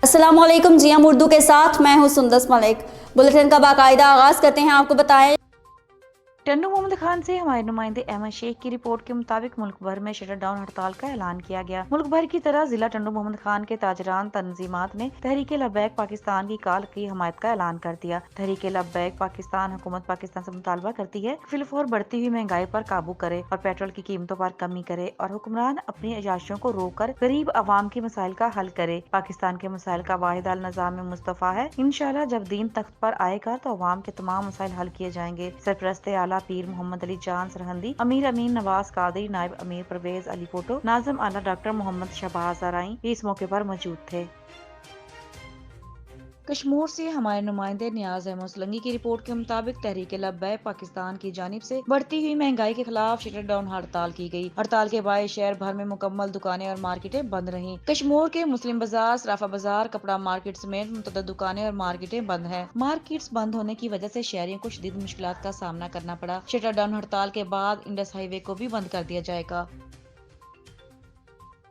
अस्सलाम वालेकुम जी, हम उर्दू के साथ मैं हूँ सुंदस मलिक। बुलेटिन का बाकायदा आगाज़ करते हैं। आपको बताएं टन्नू मोहम्मद खान से हमारे नुमाइंदे अहमद शेख की रिपोर्ट के मुताबिक मुल्क भर में शटर डाउन हड़ताल का ऐलान किया गया। मुल्क भर की तरह जिला टन्नू मोहम्मद खान के ताजरान तंजीमात ने तहरीक लब्बैक पाकिस्तान की काल की हमायत का ऐलान कर दिया। तहरीक लब्बैक पाकिस्तान हुकूमत पाकिस्तान से मुतालबा करती है फिलफौर बढ़ती हुई महंगाई पर काबू करे और पेट्रोल की कीमतों पर कमी करे और हुक्मरान अपनी अयाशियों को रोक कर गरीब आवाम के मसाइल का हल करे। पाकिस्तान के मसाइल का वाहिद हल निज़ाम मुस्तफ़ा है। इंशाअल्लाह जब दीन तख्त पर आएगा तो अवाम के तमाम मसाइल हल किए जाएंगे। सरपरस्त आला पीर मोहम्मद अली जान सरहंदी, अमीर अमीन नवाज कादरी, नायब अमीर परवेज अली फोटो, नाज़िम आला डॉक्टर मोहम्मद शहबाज आराई भी इस मौके पर मौजूद थे। कश्मीर से हमारे नुमाइंदे नियाज अहमद सोलंकी की रिपोर्ट के मुताबिक तहरीक लब्बैक पाकिस्तान की जानिब से बढ़ती हुई महंगाई के खिलाफ शटर डाउन हड़ताल की गई। हड़ताल के बाद शहर भर में मुकम्मल दुकानें और मार्केटें बंद रहीं। कश्मीर के मुस्लिम बाजार, सराफा बाजार, कपड़ा मार्केट समेत मुतअद्दिद दुकानें और मार्केटें बंद हैं। मार्केट्स बंद होने की वजह से शहरियों को शदीद मुश्किलात का सामना करना पड़ा। शटर डाउन हड़ताल के बाद इंडस हाईवे को भी बंद कर दिया जाएगा।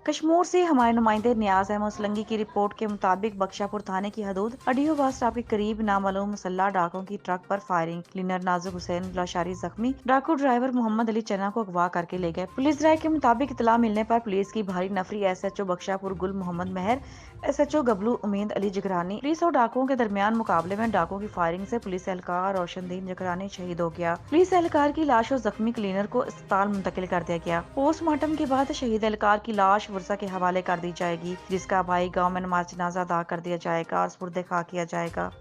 कश्मीर से हमारे नुमाइंदे नियाज अहमद सोलंकी की रिपोर्ट के मुताबिक बख्शापुर थाने की हदूद अडियोबाद स्टॉप के करीब नामालूम मुसल्लह डाकुओं की ट्रक पर फायरिंग। क्लीनर नाजुक हुसैन लाशारी जख्मी, डाकू ड्राइवर मोहम्मद अली चना को अगवा करके ले गए। पुलिस राय के मुताबिक इतला मिलने पर पुलिस की भारी नफरी SHO बख्शापुर गुल मोहम्मद मेहर, SHO गबलू उम्मीद अली जगरानी, पुलिस और डाकुओं के दरमियान मुकाबले में डाकुओं की फायरिंग से पुलिस एहलकार रोशनदीन जगरानी शहीद हो गया। पुलिस एहलकार की लाश और जख्मी क्लीनर को अस्पताल मुंतकिल कर दिया गया। पोस्टमार्टम के बाद शहीद एहलकार की लाश वर्षा के हवाले कर दी जाएगी, जिसका भाई गांव में नमाज जनाजा अदा कर दिया जाएगा और सुपुर्द खा किया जाएगा।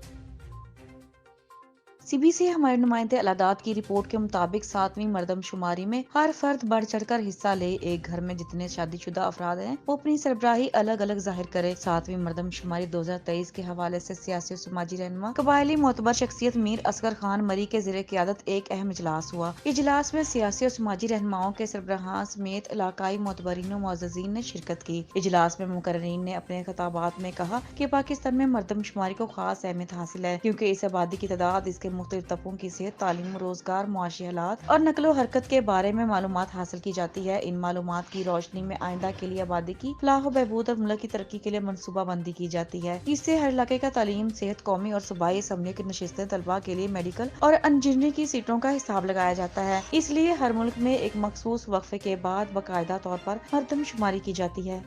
सीबी से हमारे नुमाइंदे अलादात की रिपोर्ट के मुताबिक 7वीं मरदमशुमारी में हर फर्द बढ़ चढ़कर हिस्सा ले। एक घर में जितने शादीशुदा अफराद हैं वो अपनी सरबराही अलग अलग जाहिर करे। 7वीं मरदमशुमारी 2023 के हवाले से सियासी और समाजी रहनुमा कबायली मोतबर शख्सियत मीर असगर खान मरी के ज़ेरे क़ियादत एक अहम इजलास हुआ। इजलास में सियासी और समाजी रहनुमाओं के सरबराहान समेत इलाकाई मोतबरीन मुअज़्ज़ज़ीन ने शिरकत की। इजलास में मुकर्ररीन ने अपने खिताबात में कहा कि पाकिस्तान में मरदमशुमारी को खास अहमियत हासिल है, क्योंकि इस आबादी की तादाद, इसके मुख्तलिफ तबकों की सेहत, तालीम, रोजगार, मुआशी हालात और नकलो हरकत के बारे में मालूमात हासिल की जाती है। इन मालूमात की रोशनी में आइंदा के लिए आबादी की फलाह बहबूद और मुल्क की तरक्की के लिए मनसूबा बंदी की जाती है। इससे हर इलाके का तालीम, सेहत, कौमी और सूबाई असम्बलियों की नशिस्तें, तलबा के लिए मेडिकल और इंजीनियरिंग की सीटों का हिसाब लगाया जाता है। इसलिए हर मुल्क में एक मखसूस वक्फे के बाद बाकायदा तौर पर मरदमशुमारी की जाती है।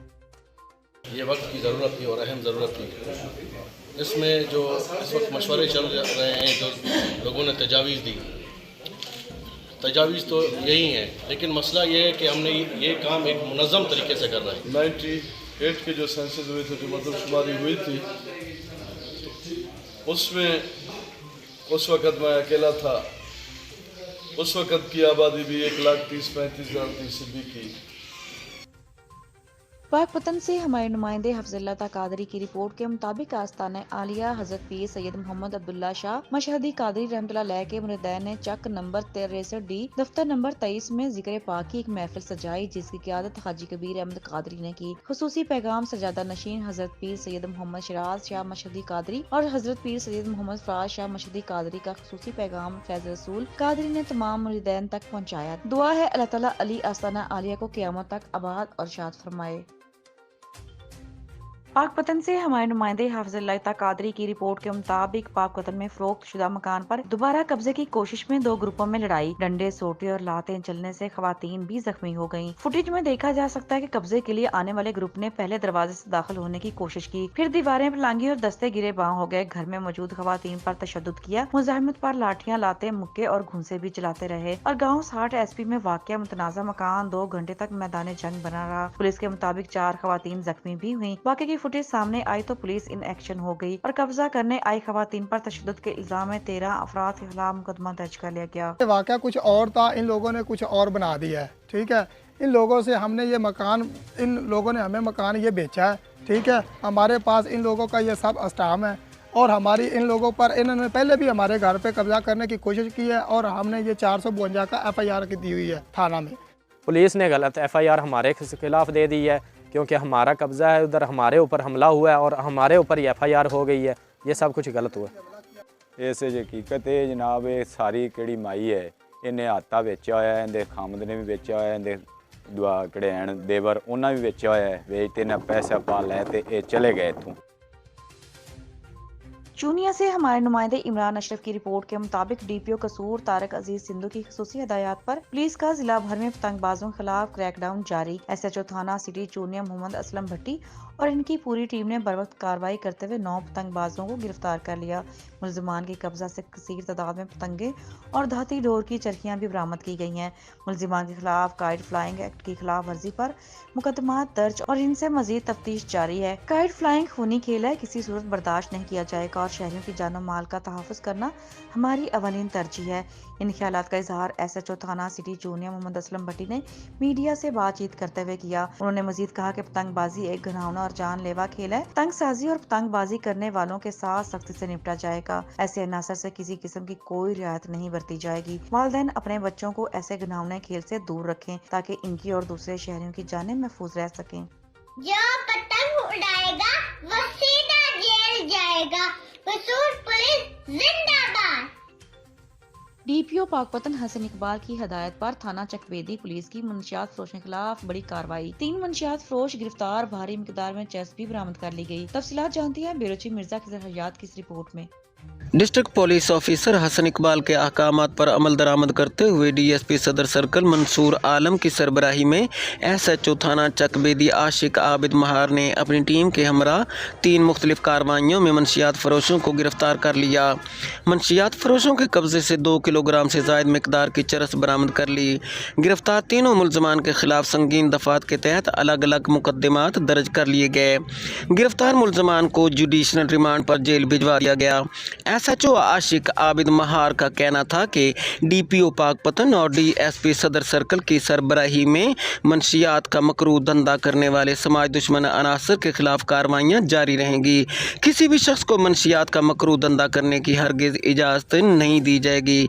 ये वक्त की ज़रूरत थी और अहम ज़रूरत थी। इसमें जो इस वक्त मशवरे चल रहे हैं, जो लोगों ने तजावीज़ दी, तजावीज़ तो यही हैं, लेकिन मसला ये है कि हमने ये काम एक मुनज़्ज़म तरीके से करना है। 98 के जो सेंसस हुए थे, जो मरदमशुमारी हुई थी, उसमें उस वक़्त मैं अकेला था। उस वक़्त की आबादी भी 1,30,35,000 फीसदी की। पाकपतन से हमारे नुमाइंदे हफ्ज़ुल्लाह कादरी की रिपोर्ट के मुताबिक आस्ताना आलिया हज़रत पीर सैयद मोहम्मद अब्दुल्ला शाह मशहदी कादरी रहमतुल्लाह अलैह के मुरीदैन ने चक नंबर 63D दफ्तर नंबर 23 में जिक्र पाक की एक महफिल सजाई, जिसकी क़ियादत हाजी कबीर अहमद कादरी ने की। खुसूसी पैगाम सजादा नशीन हज़रत पीर सैयद मोहम्मद शराज शाह मशहदी कादरी और हज़रत पीर सैयद मोहम्मद फराज शाह मशहदी कादरी का खुसूसी पैगाम फैज़ रसूल कादरी ने तमाम मुरीदैन तक पहुँचाया। दुआ है अल्लाह ताला अली आस्ताना आलिया को क़यामत तक आबाद और शाद फरमाए। पाकपतन से हमारे नुमाइंदे हफ्ज़ुल्लाह कादरी की रिपोर्ट के मुताबिक पाकपतन में फरोख्त शुदा मकान पर दोबारा कब्जे की कोशिश में 2 ग्रुपों में लड़ाई, डंडे, सोटे और लातें चलने से खवातीन भी जख्मी हो गयीं। फुटेज में देखा जा सकता है कि कब्जे के लिए आने वाले ग्रुप ने पहले दरवाजे से दाखिल होने की कोशिश की, फिर दीवारें पर लांगी और दस्ते गिरे बां हो गए। घर में मौजूद खवातीन पर तशद्दुद किया, मुजाहिमत पर लाठियां, लातें, मुक्के और घुंसे भी चलाते रहे और गाँव 60 SP में वाक़या मुतनाज़ा मकान 2 घंटे तक मैदान जंग बना रहा। पुलिस के मुताबिक 4 खवातीन जख्मी भी हुई। वाक़े की फुटेज सामने आई तो पुलिस इन एक्शन हो गई और कब्जा करने आई खवातीन पर तशद्दुद के इल्जाम में 13 अफराद के खिलाफ मुकदमा दर्ज कर लिया गया। वाक़या कुछ और था, इन लोगों ने कुछ और बना दिया है। ठीक है, इन लोगों से हमने ये मकान, इन लोगों ने हमें मकान ये बेचा है। ठीक है, हमारे पास इन लोगों का ये सब अस्टाम है और हमारी इन लोगों पर, इन्होंने पहले भी हमारे घर पे कब्जा करने की कोशिश की है और हमने ये 452 का FIR की दी हुई है थाना में। पुलिस ने गलत FIR हमारे खिलाफ दे दी है, क्योंकि हमारा कब्ज़ा है, उधर हमारे ऊपर हमला हुआ है और हमारे ऊपर ही FIR हो गई है। ये सब कुछ गलत हुआ। इस हकीकत है जनाब, ये सारी किहड़ी माई है, इन्हें आटा बेचा होया, इहदे खामद ने भी बेचा होया, इहदे दुआ कड़े देवर उन्हें भी बेचा होया है। बेचते ने पैसा पा लै ते चले गए इत्थों। चूनिया से हमारे नुमाइंदे इमरान अशरफ की रिपोर्ट के मुताबिक डीपीओ कसूर तारक अजीज सिंधु की खुसूसी हिदायत पर पुलिस का जिला भर में पतंगबाजों के खिलाफ क्रैकडाउन जारी। एसएचओ थाना सिटी चूनिया मोहम्मद असलम भट्टी और इनकी पूरी टीम ने बरवक्त कार्रवाई करते हुए 9 पतंगबाजों को गिरफ्तार कर लिया। मुलजिमान की कब्जा से कसीर तादाद में पतंगे और धाती डोर की चरखियां भी बरामद की गई हैं। मुलजिमान के खिलाफ काइट फ्लाइंग एक्ट की खिलाफ वर्जी पर मुकदमा दर्ज और इनसे मजीद तफ्तीश जारी है। काइट फ्लाइंग खूनी खेल है, किसी सूरत बर्दाश्त नहीं किया जाएगा और शहरियों की जानो माल का तहफ़्फ़ुज़ करना हमारी अवलीन तरजीह है। इन ख्यालात का इजहार एसएचओ थाना सिटी चूनिया मोहम्मद असलम भट्टी ने मीडिया से बातचीत करते हुए किया। उन्होंने मजीद कहा कि पतंगबाजी एक घिनौना और जानलेवा खेल है। पतंगसाजी और पतंगबाजी करने वालों के साथ सख्ती से निपटा जाएगा। ऐसे अनासर से किसी किस्म की कोई रियायत नहीं बरती जाएगी। वालिदैन अपने बच्चों को ऐसे घिनौने खेल से दूर रखें ताकि इनकी और दूसरे शहरियों की जानें महफूज रह सकें। जो पतंग उड़ाएगा वो सीधा जेल जाएगा। कसूर पुलिस जिंदाबाद। डीपीओ पाकपतन हसन इकबाल की हदायत पर थाना चकबेदी पुलिस की मंशियात फरोश के खिलाफ बड़ी कार्रवाई। 3 मंशियात फरोश गिरफ्तार, भारी मिकदार में चेस भी बरामद कर ली गई। तफसीलात जानती है बेरोची मिर्जा की हयात की इस रिपोर्ट में। District police officer Hasan Iqbal के अहकामात पर अमल दरामद करते हुए डीएसपी सदर सर्कल मंसूर आलम की सरबराही में एसएचओ थाना चकबेदी आशिक आबिद महार ने अपनी टीम के हमरा 3 मुख्तलिफ कार्रवाइयों में मंशियात फरोशों को गिरफ्तार कर लिया। मंशियात फरोशों के कब्जे से 2 किलोग्राम से ज़ायद मिकदार की चरस बरामद कर ली। गिरफ्तार तीनों मुलजमान के खिलाफ संगीन दफात के तहत अलग अलग मुकदमात दर्ज कर लिए गए। गिरफ्तार मुलजमान को जुडिशनल रिमांड पर जेल भिजवा दिया गया। एसएचओ आशिक आबिद महार का कहना था कि डीपीओ पाकपतन और डीएसपी सदर सर्कल की सरबराही में मंशियात का मकरूह धंधा करने वाले समाज दुश्मन अनासर के खिलाफ कार्रवाइयाँ जारी रहेंगी। किसी भी शख्स को मंशियात का मकरूह धंधा करने की हरगिज़ इजाज़त नहीं दी जाएगी।